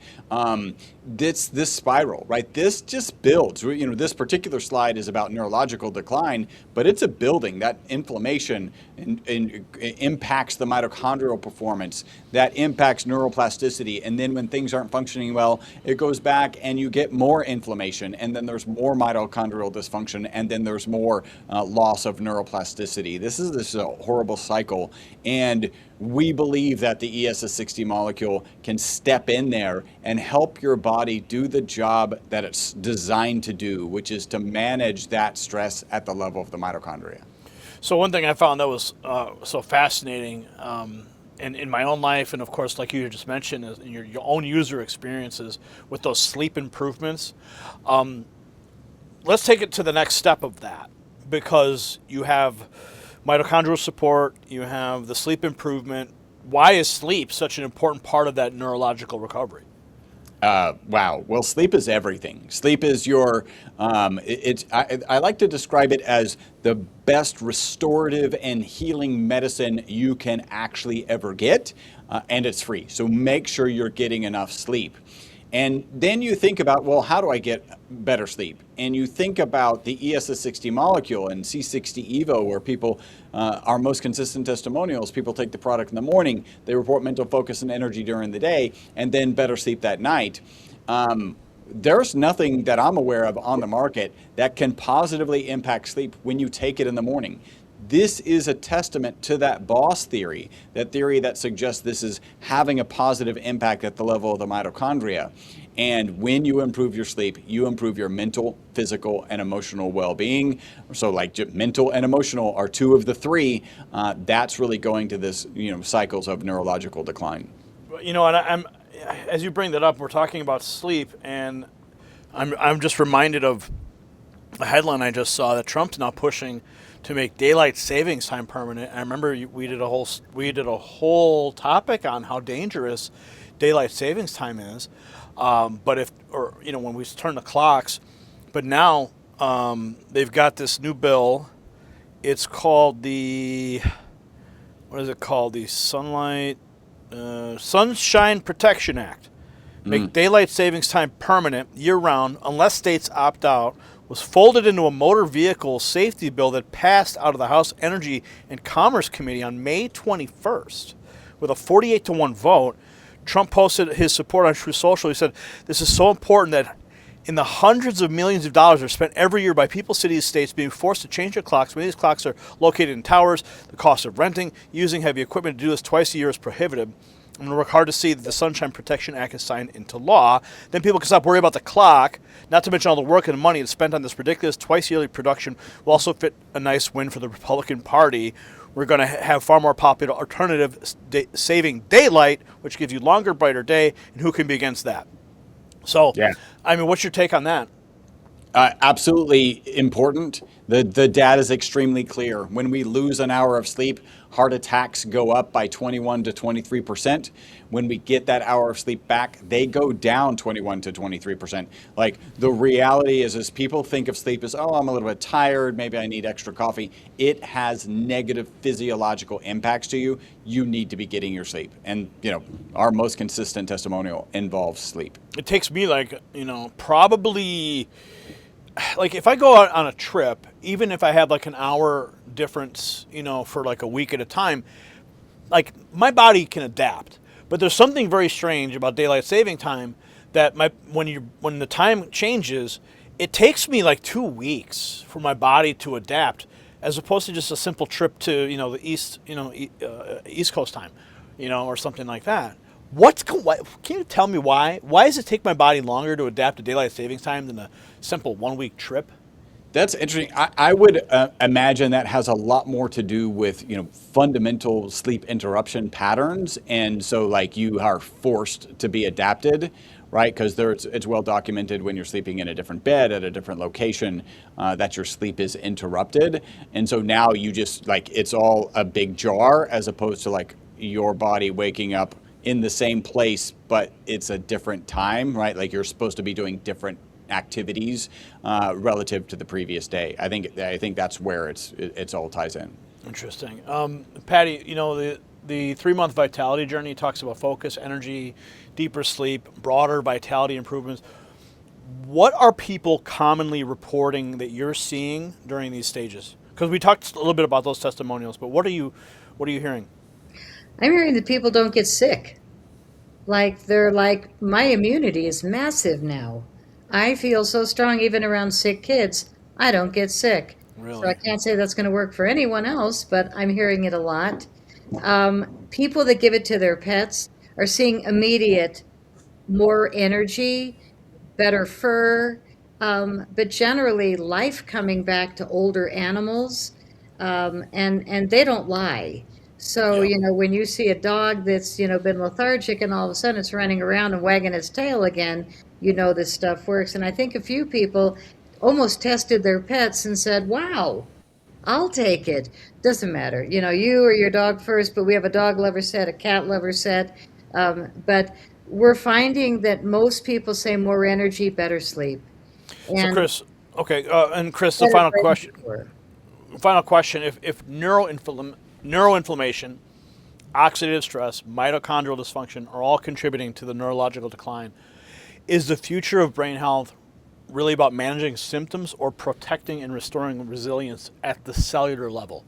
This spiral, right? This just builds. This particular slide is about neurological decline, but it's a building. That inflammation impacts the mitochondrial performance. That impacts neuroplasticity. And then when things aren't functioning well, it goes back and you get more inflammation. And then there's more mitochondrial dysfunction. And then there's more loss of neuroplasticity. This is a horrible cycle. And we believe that the ESS60 molecule can step in there and help your body do the job that it's designed to do, which is to manage that stress at the level of the mitochondria. So one thing I found that was so fascinating, and in my own life, and of course, like you just mentioned, is in your own user experiences with those sleep improvements. Let's take it to the next step of that, because you have mitochondrial support, you have the sleep improvement. Why is sleep such an important part of that neurological recovery? Wow. Well, sleep is everything. Sleep is your, I like to describe it as the best restorative and healing medicine you can actually ever get, and it's free. So make sure you're getting enough sleep. And then you think about, well, how do I get better sleep? And you think about the ESS60 molecule and C60 Evo, where people, our most consistent testimonials, people take the product in the morning, they report mental focus and energy during the day, and then better sleep that night. There's nothing that I'm aware of on the market that can positively impact sleep when you take it in the morning. This is a testament to that boss theory, that theory that suggests this is having a positive impact at the level of the mitochondria. And when you improve your sleep, you improve your mental, physical, and emotional well-being. So like mental and emotional are two of the three. That's really going to this, cycles of neurological decline. And I'm, as you bring that up, we're talking about sleep, and I'm just reminded of a headline I just saw that Trump's now pushing to make daylight savings time permanent. I remember we did a whole topic on how dangerous daylight savings time is. But when we turn the clocks, but now they've got this new bill. It's called what is it called? The Sunshine Protection Act. Make daylight savings time permanent year-round unless states opt out, was folded into a motor vehicle safety bill that passed out of the House Energy and Commerce Committee on May 21st with a 48-1 vote. Trump posted his support on Truth Social. He said, "This is so important that in the hundreds of millions of dollars are spent every year by people, cities, states being forced to change their clocks. Many of these clocks are located in towers. The cost of renting, using heavy equipment to do this twice a year is prohibitive. I'm going to work hard to see that the Sunshine Protection Act is signed into law. Then people can stop worrying about the clock, not to mention all the work and money that's spent on this ridiculous twice-yearly production will also fit a nice win for the Republican Party. We're going to have far more popular alternative saving daylight, which gives you longer, brighter day, and who can be against that?" So, Yeah. I mean, what's your take on that? Absolutely important. The data is extremely clear. When we lose an hour of sleep, heart attacks go up by 21 to 23%. When we get that hour of sleep back, they go down 21 to 23%. Like, the reality is people think of sleep as, oh, I'm a little bit tired, maybe I need extra coffee. It has negative physiological impacts to you. You need to be getting your sleep. And, our most consistent testimonial involves sleep. It takes me probably, like if I go out on a trip, even if I have like an hour difference, for like a week at a time, like my body can adapt. But there's something very strange about daylight saving time that when the time changes, it takes me like 2 weeks for my body to adapt, as opposed to just a simple trip to the East Coast time, or something like that. Can you tell me why? Why does it take my body longer to adapt to daylight savings time than a simple 1 week trip? That's interesting. I would imagine that has a lot more to do with, fundamental sleep interruption patterns. And so like you are forced to be adapted, right? Because it's well documented when you're sleeping in a different bed at a different location that your sleep is interrupted. And so now you just it's all a big jar as opposed to like your body waking up in the same place, but it's a different time, right? Like you're supposed to be doing different activities relative to the previous day. I think that's where it's all ties in. Interesting. Patty, the 3-month vitality journey talks about focus, energy, deeper sleep, broader vitality improvements. What are people commonly reporting that you're seeing during these stages? Because we talked a little bit about those testimonials, but what are you hearing? I'm hearing that people don't get sick. They're like, my immunity is massive now. I feel so strong even around sick kids. I don't get sick. Really? So I can't say that's going to work for anyone else, but I'm hearing it a lot. People that give it to their pets are seeing immediate more energy, better fur, but generally life coming back to older animals, and they don't lie. So, Yeah. when you see a dog that's, been lethargic and all of a sudden it's running around and wagging its tail again, this stuff works. And I think a few people almost tested their pets and said, wow, I'll take it. Doesn't matter. You or your dog first, but we have a dog lover set, a cat lover set. But we're finding that most people say more energy, better sleep. So And Chris, okay, and Chris, the better final brain question. power. Final question: If neuroinflammation, oxidative stress, mitochondrial dysfunction are all contributing to the neurological decline, is the future of brain health really about managing symptoms or protecting and restoring resilience at the cellular level?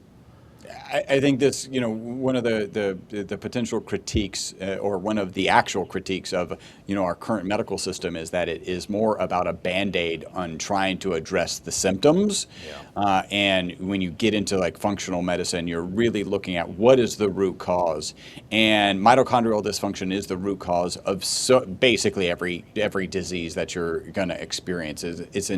I think this, one of the potential critiques, or one of the actual critiques of, our current medical system is that it is more about a Band-Aid on trying to address the symptoms. And when you get into like functional medicine, you're really looking at what is the root cause. And mitochondrial dysfunction is the root cause of basically every disease that you're going to experience. It's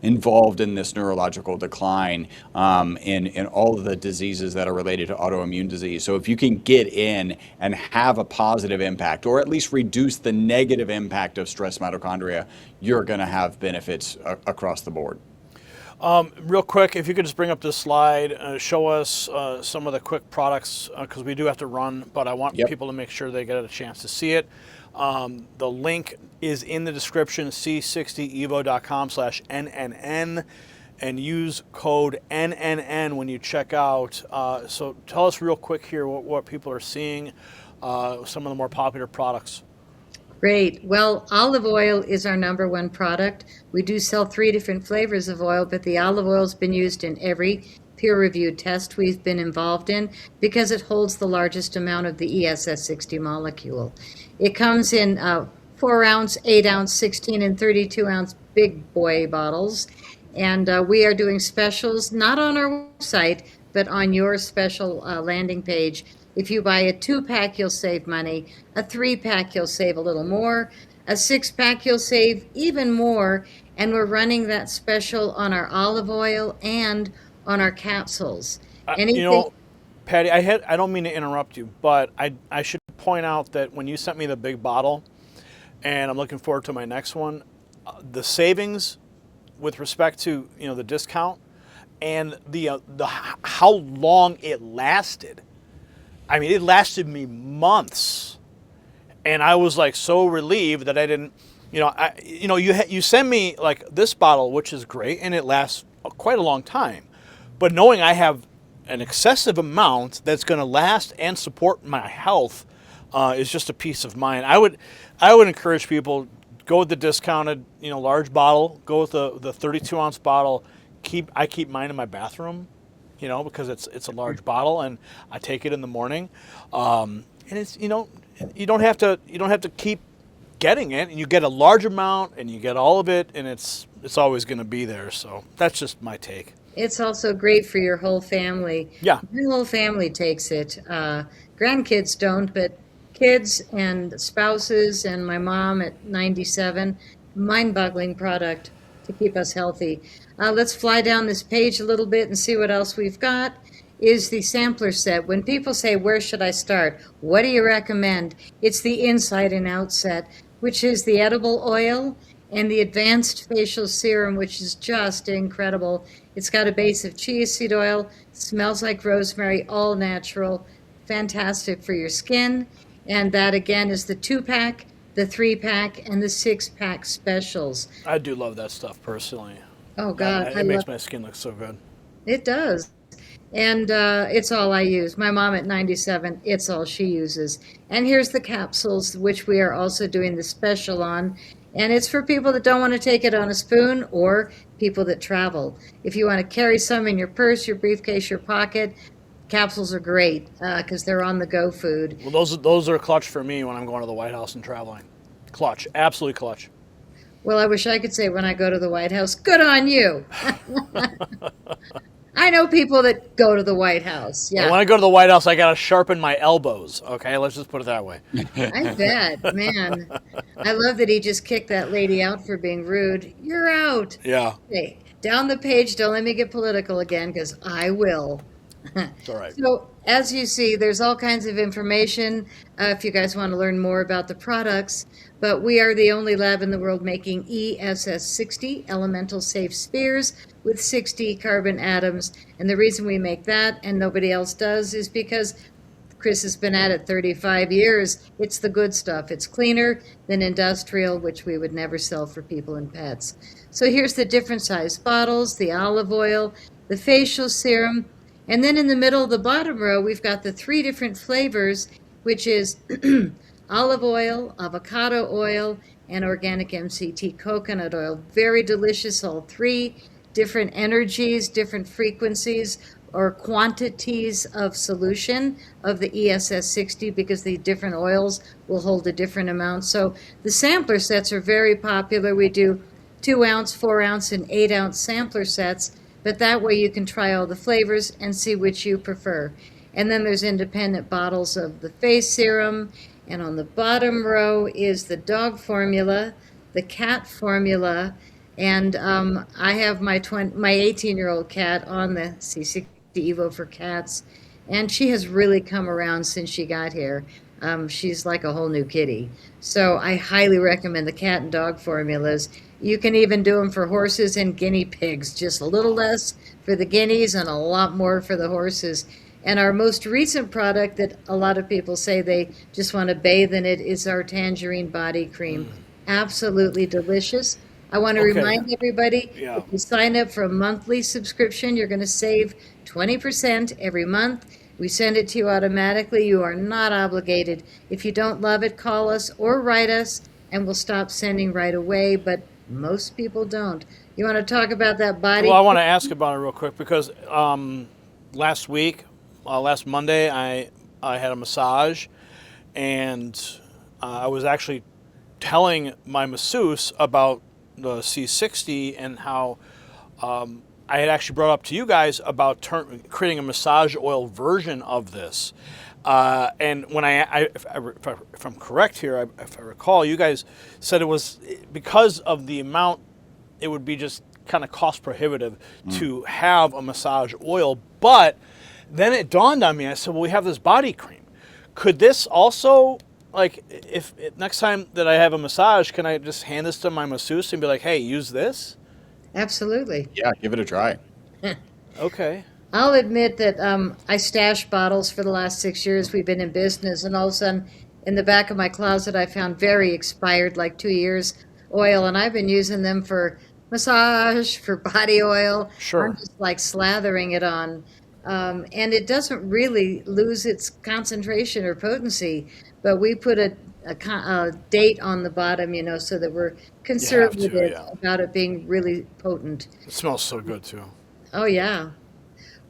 involved in this neurological decline, in all of the diseases that are related to autoimmune disease. So if you can get in and have a positive impact, or at least reduce the negative impact of stress mitochondria, you're going to have benefits across the board. Real quick, if you could just bring up this slide, show us some of the quick products, because we do have to run, but I want Yep. people to make sure they get a chance to see it. The link is in the description, c60evo.com/NNN, and use code NNN when you check out. So tell us real quick here what people are seeing, some of the more popular products. Great. Well, olive oil is our number one product. We do sell 3 different flavors of oil, but the olive oil has been used in every peer-reviewed test we've been involved in because it holds the largest amount of the ESS60 molecule. It comes in 4-ounce, 8-ounce, 16 and 32-ounce big boy bottles. And we are doing specials, not on our website, but on your special landing page. If you buy a 2-pack, you'll save money. A 3-pack, you'll save a little more. A 6-pack, you'll save even more. And we're running that special on our olive oil and on our capsules. Anything. Patty, I don't mean to interrupt you, but I should point out that when you sent me the big bottle, and I'm looking forward to my next one, the savings with respect to the discount and the how long it lasted. I mean, it lasted me months, and I was like so relieved that I didn't. You send me like this bottle, which is great, and it lasts quite a long time. But knowing I have an excessive amount that's going to last and support my health is just a peace of mind. I would encourage people, go with the discounted large bottle. Go with the 32-ounce bottle. I keep mine in my bathroom, because it's a large bottle, and I take it in the morning. And it's you don't have to keep getting it, and you get a large amount, and you get all of it, and it's always going to be there. So that's just my take. It's also great for your whole family. Yeah. My whole family takes it. Grandkids don't, but kids and spouses and my mom at 97, mind-boggling product to keep us healthy. Let's fly down this page a little bit and see what else we've got. Is the sampler set. When people say, where should I start? What do you recommend? It's the inside and out set, which is the edible oil and the advanced facial serum, which is just incredible. It's got a base of chia seed oil, smells like rosemary, all natural, fantastic for your skin. And that again is the 2-pack, the 3-pack, and the 6-pack specials. I do love that stuff personally. Oh God, It makes my skin look so good. It does. And it's all I use. My mom at 97, it's all she uses. And here's the capsules, which we are also doing the special on. And it's for people that don't want to take it on a spoon or people that travel. If you want to carry some in your purse, your briefcase, your pocket, capsules are great because they're on-the-go food. Well, those are clutch for me when I'm going to the White House and traveling. Clutch, absolutely clutch. Well, I wish I could say when I go to the White House, good on you. I know people that go to the White House. Yeah. Well, when I go to the White House, I got to sharpen my elbows. Okay, let's just put it that way. I bet, man. I love that he just kicked that lady out for being rude. You're out. Yeah. Hey, down the page, don't let me get political again, because I will. It's all right. So, as you see, there's all kinds of information if you guys want to learn more about the products. But we are the only lab in the world making ESS60 elemental safe spheres with 60 carbon atoms. And the reason we make that and nobody else does is because Chris has been at it 35 years. It's the good stuff. It's cleaner than industrial, which we would never sell for people and pets. So here's the different size bottles, the olive oil, the facial serum, and then in the middle of the bottom row, we've got the 3 different flavors, which is olive oil, avocado oil, and organic MCT coconut oil. Very delicious, all 3 different energies, different frequencies, or quantities of solution of the ESS60 because the different oils will hold a different amount. So the sampler sets are very popular. We do 2-ounce, 4-ounce, and 8-ounce sampler sets, but that way you can try all the flavors and see which you prefer. And then there's independent bottles of the face serum, and on the bottom row is the dog formula, the cat formula, and I have my 18-year-old cat on the C60 Evo for cats, and she has really come around since she got here. she's like a whole new kitty. So I highly recommend the cat and dog formulas. You can even do them for horses and guinea pigs, just a little less for the guineas and a lot more for the horses. And our most recent product that a lot of people say they just want to bathe in it is our tangerine body cream. Absolutely delicious. I want to Okay. remind everybody, Yeah. if you sign up for a monthly subscription, you're going to save 20% every month. We send it to you automatically. You are not obligated. If you don't love it, call us or write us, and we'll stop sending right away. But most people don't. You want to talk about that Well, body? I want to ask about it real quick because last week, last Monday, I had a massage, and I was actually telling my masseuse about the C60 and how I had actually brought up to you guys about creating a massage oil version of this. And when if I'm correct here, if I recall, you guys said it was because of the amount, it would be just kind of cost prohibitive to have a massage oil. But then it dawned on me. I said, well, we have this body cream. Could this also, like, if next time that I have a massage, can I just hand this to my masseuse and be like, hey, use this? Absolutely. Yeah, give it a try. Okay. I'll admit that I stashed bottles for the last 6 years we've been in business, and all of a sudden, in the back of my closet, I found very expired, like 2 years oil, and I've been using them for massage, for body oil. I'm Sure. just like slathering it on, and it doesn't really lose its concentration or potency, but we put a date on the bottom, so that we're You have to, conservative yeah. about it being really potent. It smells so good too. Oh, yeah.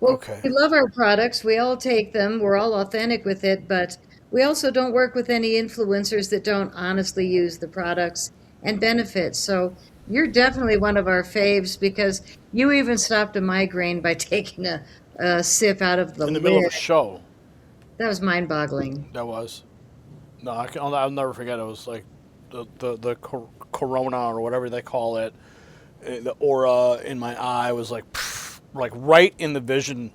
Well, Okay. we love our products. We all take them. We're all authentic with it, but we also don't work with any influencers that don't honestly use the products and benefit. So you're definitely one of our faves because you even stopped a migraine by taking a sip out of the In the middle of lid. a show, That was mind-boggling. that was. No, I'll never forget. It was like the corona or whatever they call it. The aura in my eye was like, like right in the vision,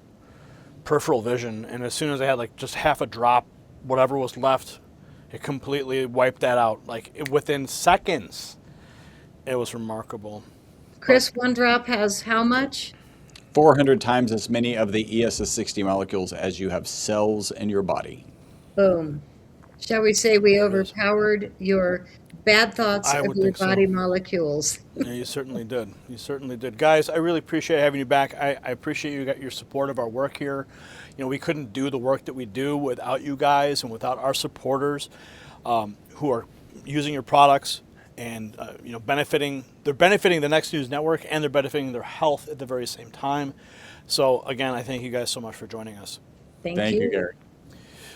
peripheral vision. And as soon as I had like just half a drop, whatever was left, it completely wiped that out. Like within seconds, it was remarkable. But Chris, one drop has how much? 400 times as many of the ESS60 molecules as you have cells in your body. Boom. Shall we say we there it is. overpowered your bad thoughts I of would your think so. body molecules? Yeah, you certainly did. You certainly did. Guys, I really appreciate having you back. I appreciate you got your support of our work here. You know, we couldn't do the work that we do without you guys and without our supporters who are using your products and benefiting. They're benefiting the Next News Network and they're benefiting their health at the very same time. So again, I thank you guys so much for joining us. Thank Thank you, you. Gary.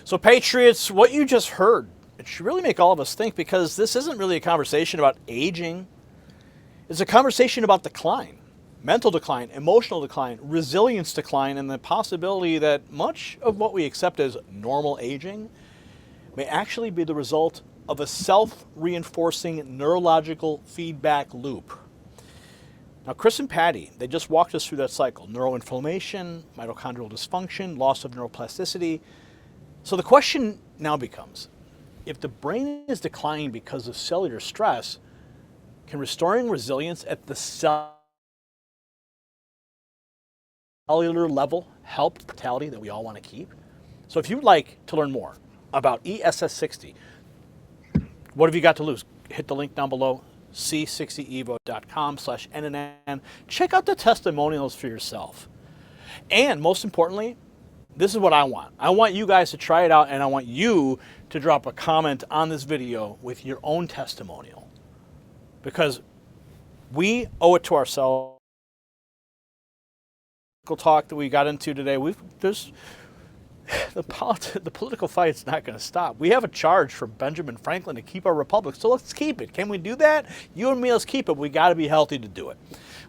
So Patriots, what you just heard, it should really make all of us think because this isn't really a conversation about aging. It's a conversation about decline, mental decline, emotional decline, resilience decline, and the possibility that much of what we accept as normal aging may actually be the result of a self-reinforcing neurological feedback loop. Now, Chris and Patty, they just walked us through that cycle: neuroinflammation, mitochondrial dysfunction, loss of neuroplasticity. So the question now becomes, if the brain is declining because of cellular stress, can restoring resilience at the cellular level help the vitality that we all want to keep? So if you'd like to learn more about ESS60, what have you got to lose? Hit the link down below, c60evo.com/NNN. Check out the testimonials for yourself. And most importantly, this is what I want. I want you guys to try it out, and I want you to drop a comment on this video with your own testimonial. Because we owe it to ourselves. Talk that we got into today, the political fight's not going to stop. We have a charge from Benjamin Franklin to keep our republic, so let's keep it. Can we do that? You and me, let's keep it. We got to be healthy to do it.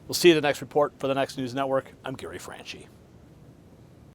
We'll see you in the next report for the Next News Network. I'm Gary Franchi.